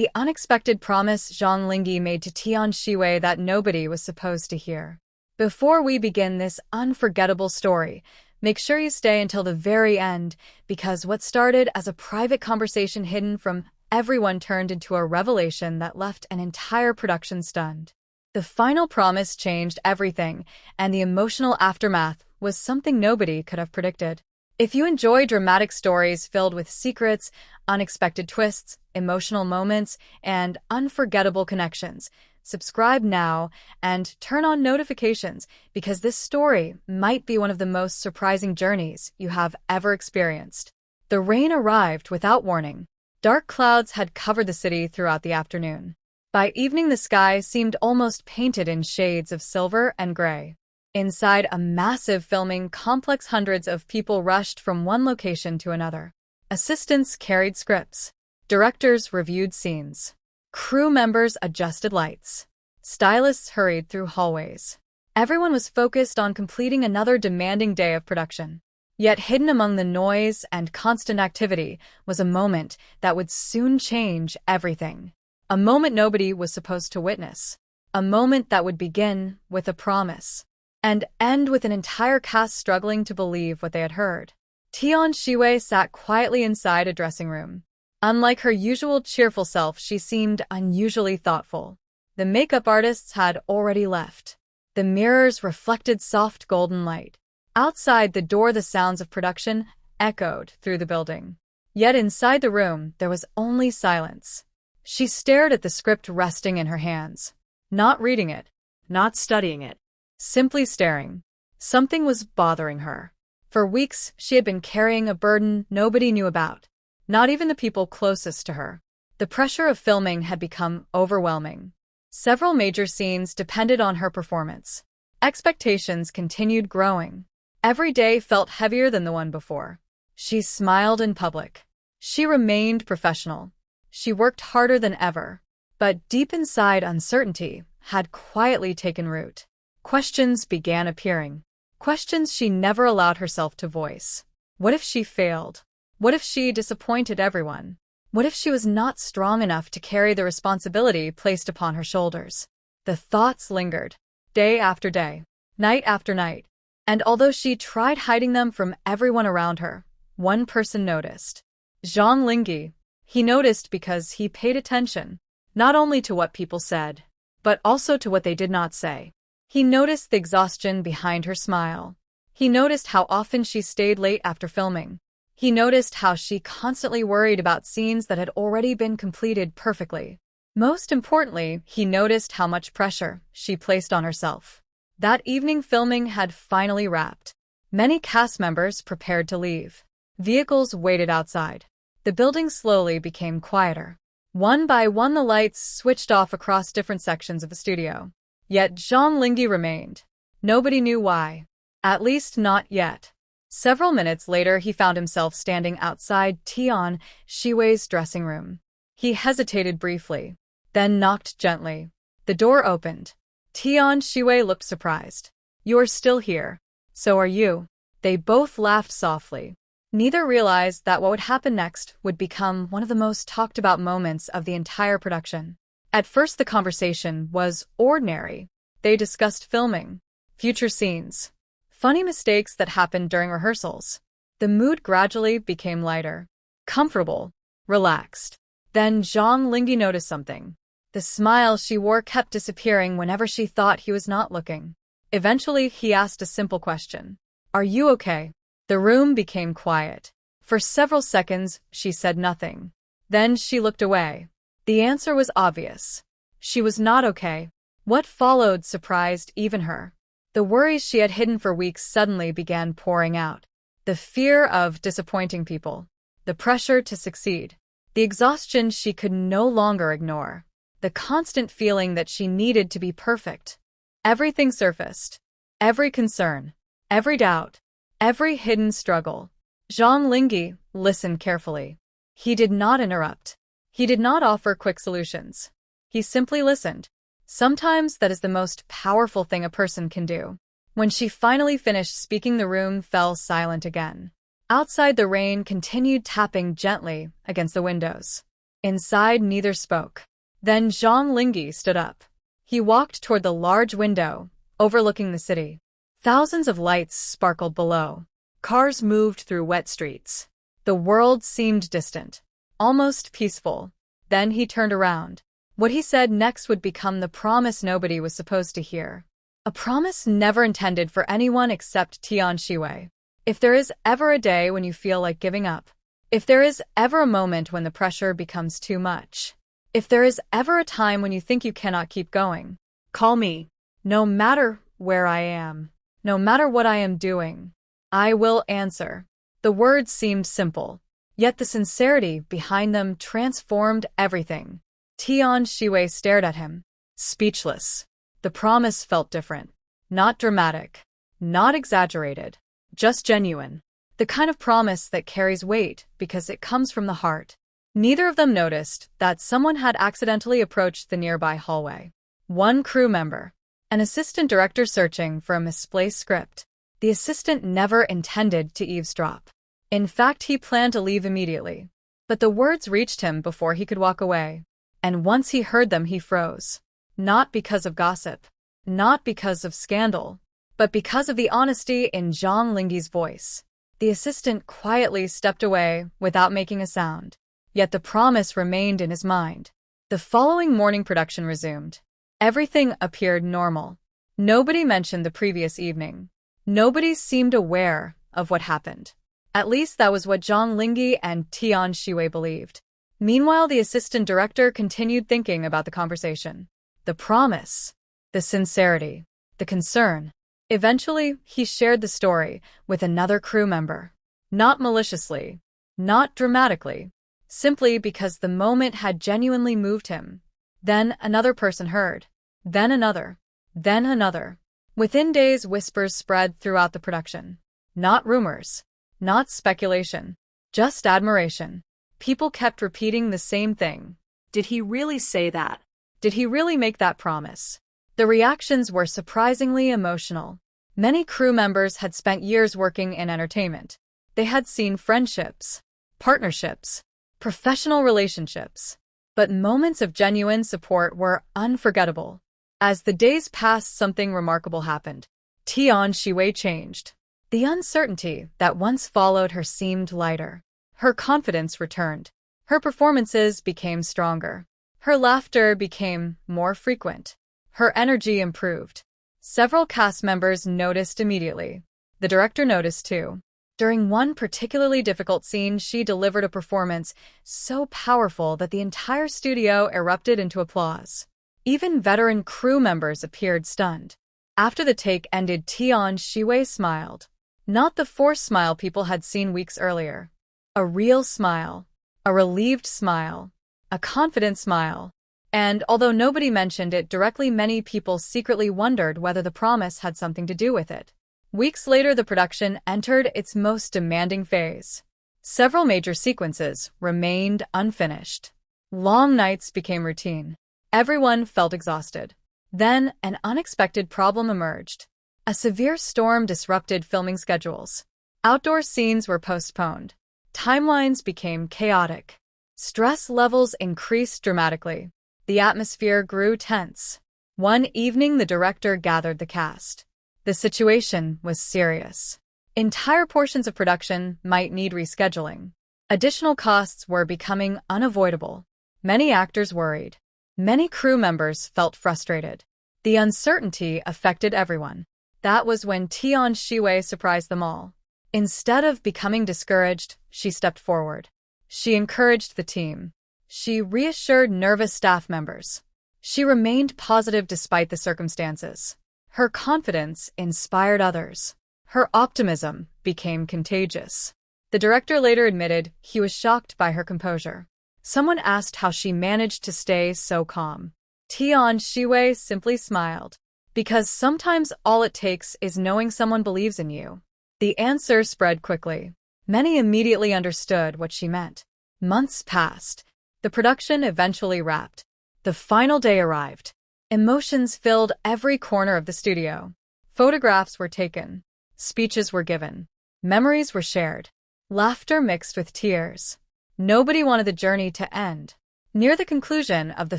The unexpected promise Zhang Linghe made to Tian Xiwei that nobody was supposed to hear. Before we begin this unforgettable story, make sure you stay until the very end, because what started as a private conversation hidden from everyone turned into a revelation that left an entire production stunned. The final promise changed everything, and the emotional aftermath was something nobody could have predicted. If you enjoy dramatic stories filled with secrets, unexpected twists, emotional moments, and unforgettable connections, subscribe now and turn on notifications, because this story might be one of the most surprising journeys you have ever experienced. The rain arrived without warning. Dark clouds had covered the city throughout the afternoon. By evening, the sky seemed almost painted in shades of silver and gray. Inside a massive filming complex, hundreds of people rushed from one location to another. Assistants carried scripts. Directors reviewed scenes. Crew members adjusted lights. Stylists hurried through hallways. Everyone was focused on completing another demanding day of production. Yet hidden among the noise and constant activity was a moment that would soon change everything. A moment nobody was supposed to witness. A moment that would begin with a promise and end with an entire cast struggling to believe what they had heard. Tian Xiwei sat quietly inside a dressing room. Unlike her usual cheerful self, she seemed unusually thoughtful. The makeup artists had already left. The mirrors reflected soft golden light. Outside the door, the sounds of production echoed through the building. Yet inside the room, there was only silence. She stared at the script resting in her hands. Not reading it, not studying it. Simply staring. Something was bothering her. For weeks, she had been carrying a burden nobody knew about, not even the people closest to her. The pressure of filming had become overwhelming. Several major scenes depended on her performance. Expectations continued growing. Every day felt heavier than the one before. She smiled in public. She remained professional. She worked harder than ever. But deep inside, uncertainty had quietly taken root. Questions began appearing. Questions she never allowed herself to voice. What if she failed? What if she disappointed everyone? What if she was not strong enough to carry the responsibility placed upon her shoulders? The thoughts lingered, day after day, night after night. And although she tried hiding them from everyone around her, one person noticed. Zhang Linghe. He noticed because he paid attention, not only to what people said, but also to what they did not say. He noticed the exhaustion behind her smile. He noticed how often she stayed late after filming. He noticed how she constantly worried about scenes that had already been completed perfectly. Most importantly, he noticed how much pressure she placed on herself. That evening, filming had finally wrapped. Many cast members prepared to leave. Vehicles waited outside. The building slowly became quieter. One by one, the lights switched off across different sections of the studio. Yet Zhang Linghe remained. Nobody knew why. At least not yet. Several minutes later, he found himself standing outside Tian Xiwei's dressing room. He hesitated briefly, then knocked gently. The door opened. Tian Xiwei looked surprised. "You are still here. So are you." They both laughed softly. Neither realized that what would happen next would become one of the most talked about moments of the entire production. At first, the conversation was ordinary. They discussed filming, future scenes, funny mistakes that happened during rehearsals. The mood gradually became lighter, comfortable, relaxed. Then Zhang Linghe noticed something. The smile she wore kept disappearing whenever she thought he was not looking. Eventually, he asked a simple question. "Are you okay?" The room became quiet. For several seconds, she said nothing. Then she looked away. The answer was obvious. She was not okay. What followed surprised even her. The worries she had hidden for weeks suddenly began pouring out. The fear of disappointing people. The pressure to succeed. The exhaustion she could no longer ignore. The constant feeling that she needed to be perfect. Everything surfaced. Every concern. Every doubt. Every hidden struggle. Zhang Linghe listened carefully. He did not interrupt. He did not offer quick solutions. He simply listened. Sometimes that is the most powerful thing a person can do. When she finally finished speaking, the room fell silent again. Outside, the rain continued tapping gently against the windows. Inside, neither spoke. Then Zhang Linghe stood up. He walked toward the large window, overlooking the city. Thousands of lights sparkled below. Cars moved through wet streets. The world seemed distant, almost peaceful. Then he turned around. What he said next would become the promise nobody was supposed to hear. A promise never intended for anyone except Tian Xiwei. If there is ever a day when you feel like giving up, if there is ever a moment when the pressure becomes too much, if there is ever a time when you think you cannot keep going, call me. No matter where I am, no matter what I am doing, I will answer. The words seemed simple, yet the sincerity behind them transformed everything. Tian Xiwei stared at him, speechless. The promise felt different. Not dramatic, not exaggerated, just genuine. The kind of promise that carries weight because it comes from the heart. Neither of them noticed that someone had accidentally approached the nearby hallway. One crew member, an assistant director searching for a misplaced script. The assistant never intended to eavesdrop. In fact, he planned to leave immediately. But the words reached him before he could walk away. And once he heard them, he froze. Not because of gossip, not because of scandal, but because of the honesty in Zhang Linghe's voice. The assistant quietly stepped away without making a sound. Yet the promise remained in his mind. The following morning, production resumed. Everything appeared normal. Nobody mentioned the previous evening. Nobody seemed aware of what happened. At least that was what Zhang Linghe and Tian Xiwei believed. Meanwhile, the assistant director continued thinking about the conversation. The promise, the sincerity, the concern. Eventually, he shared the story with another crew member. Not maliciously, not dramatically, simply because the moment had genuinely moved him. Then another person heard. Then another. Then another. Within days, whispers spread throughout the production. Not rumors. Not speculation. Just admiration. People kept repeating the same thing. Did he really say that? Did he really make that promise? The reactions were surprisingly emotional. Many crew members had spent years working in entertainment. They had seen friendships, partnerships, professional relationships. But moments of genuine support were unforgettable. As the days passed, something remarkable happened. Tian Xiwei changed. The uncertainty that once followed her seemed lighter. Her confidence returned. Her performances became stronger. Her laughter became more frequent. Her energy improved. Several cast members noticed immediately. The director noticed too. During one particularly difficult scene, she delivered a performance so powerful that the entire studio erupted into applause. Even veteran crew members appeared stunned. After the take ended, Tian Xiwei smiled. Not the forced smile people had seen weeks earlier. A real smile. A relieved smile. A confident smile. And although nobody mentioned it directly, many people secretly wondered whether the promise had something to do with it. Weeks later, the production entered its most demanding phase. Several major sequences remained unfinished. Long nights became routine. Everyone felt exhausted. Then, an unexpected problem emerged. A severe storm disrupted filming schedules. Outdoor scenes were postponed. Timelines became chaotic. Stress levels increased dramatically. The atmosphere grew tense. One evening, the director gathered the cast. The situation was serious. Entire portions of production might need rescheduling. Additional costs were becoming unavoidable. Many actors worried. Many crew members felt frustrated. The uncertainty affected everyone. That was when Tian Xiwei surprised them all. Instead of becoming discouraged, she stepped forward. She encouraged the team. She reassured nervous staff members. She remained positive despite the circumstances. Her confidence inspired others. Her optimism became contagious. The director later admitted he was shocked by her composure. Someone asked how she managed to stay so calm. Tian Xiwei simply smiled. Because sometimes all it takes is knowing someone believes in you. The answer spread quickly. Many immediately understood what she meant. Months passed. The production eventually wrapped. The final day arrived. Emotions filled every corner of the studio. Photographs were taken. Speeches were given. Memories were shared. Laughter mixed with tears. Nobody wanted the journey to end. Near the conclusion of the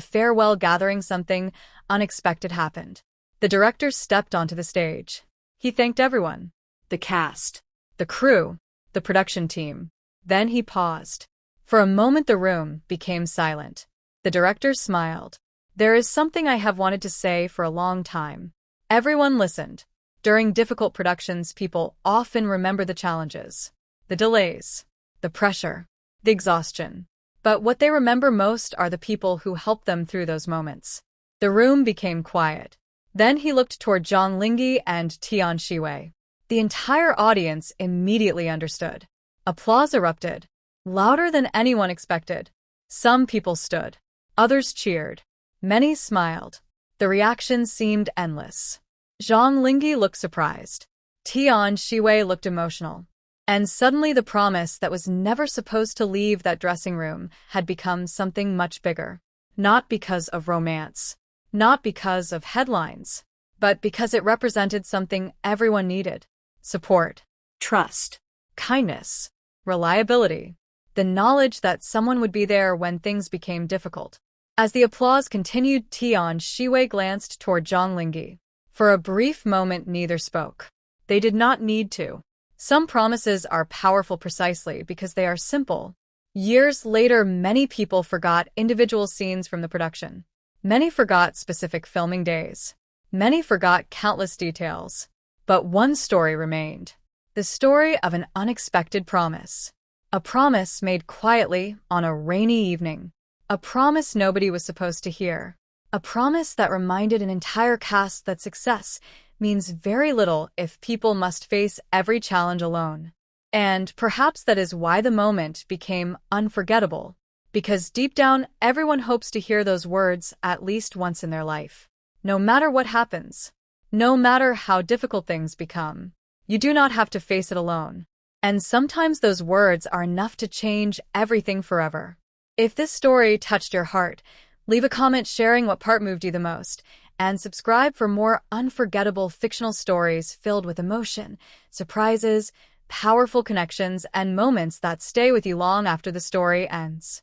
farewell gathering, something unexpected happened. The director stepped onto the stage. He thanked everyone. The cast, the crew, the production team. Then he paused. For a moment the room became silent. The director smiled. There is something I have wanted to say for a long time. Everyone listened. During difficult productions, people often remember the challenges, the delays, the pressure, the exhaustion. But what they remember most are the people who helped them through those moments. The room became quiet. Then he looked toward Zhang Linghe and Tian Xiwei. The entire audience immediately understood. Applause erupted, louder than anyone expected. Some people stood. Others cheered. Many smiled. The reactions seemed endless. Zhang Linghe looked surprised. Tian Xiwei looked emotional. And suddenly the promise that was never supposed to leave that dressing room had become something much bigger. Not because of romance. Not because of headlines. But because it represented something everyone needed. Support. Trust. Kindness. Reliability. The knowledge that someone would be there when things became difficult. As the applause continued, Tian Xiwei glanced toward Zhang Linghe. For a brief moment neither spoke. They did not need to. Some promises are powerful precisely because they are simple. Years later, many people forgot individual scenes from the production. Many forgot specific filming days. Many forgot countless details. But one story remained. The story of an unexpected promise. A promise made quietly on a rainy evening. A promise nobody was supposed to hear. A promise that reminded an entire cast that success means very little if people must face every challenge alone. And perhaps that is why the moment became unforgettable. Because deep down, everyone hopes to hear those words at least once in their life. No matter what happens, no matter how difficult things become, you do not have to face it alone. And sometimes those words are enough to change everything forever. If this story touched your heart, leave a comment sharing what part moved you the most, and subscribe for more unforgettable fictional stories filled with emotion, surprises, powerful connections, and moments that stay with you long after the story ends.